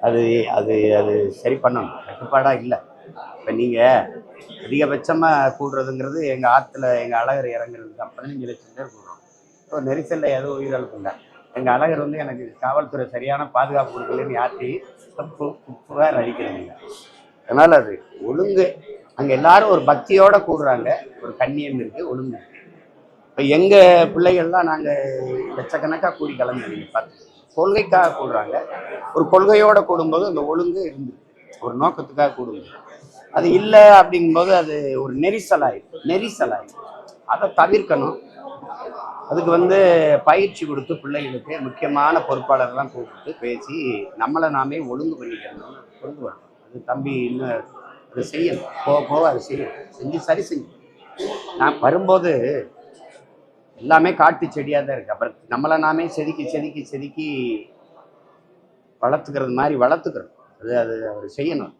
அது அது அது சரி பண்ணணும். கட்டுப்பாடாக இல்லை. இப்போ நீங்கள் அதிகபட்சமாக கூடுறதுங்கிறது எங்கள் ஆற்றுல எங்கள் அழகர் இறங்குறது தான் 15 லட்சம் பேர் கூடுறோம். இப்போ நெரிசலில் எதுவும் உயிரிழப்பு இல்லை. எங்கள் அழகர் வந்து எனக்கு காவல்துறை சரியான பாதுகாப்பு கொடுக்கலன்னு யார்ட்டையும் புகார் அளிக்கிறது இல்லை. அதனால் அது ஒழுங்கு. அங்கே எல்லாரும் ஒரு பக்தியோடு கூடுறாங்க, ஒரு கண்ணியம் இருக்குது, ஒழுங்கு இருக்குது. இப்போ எங்கள் பிள்ளைகள்லாம் நாங்கள் லட்சக்கணக்காக கூடி கலந்து பார்த்து கொள்கைக்காக கூடுறாங்க. ஒரு கொள்கையோடு கூடும்போது அந்த ஒழுங்கு இருந்து ஒரு நோக்கத்துக்காக கூடுங்க. அது இல்லை அப்படிங்கும்போது அது ஒரு நெரிசலாயிடும். அதை தவிர்க்கணும். அதுக்கு வந்து பயிற்சி கொடுத்து பிள்ளைகளுக்கு முக்கியமான பொறுப்பாளர்லாம் கூப்பிட்டு பேசி நம்மளை நாமே ஒழுங்கு பண்ணிக்கணும்னு கொண்டு வரணும். அது தம்பி இன்னும் அது செய்யணும். போக போக அது செஞ்சு சரி செஞ்சு நான் வரும்போது எல்லாமே காட்டு செடியாக தான் இருக்குது. அப்புறம் நம்மளை நாமே செதுக்கி வளர்த்துக்கிறது மாதிரி வளர்த்துக்கிறோம். அது அது அவர் செய்யணும்.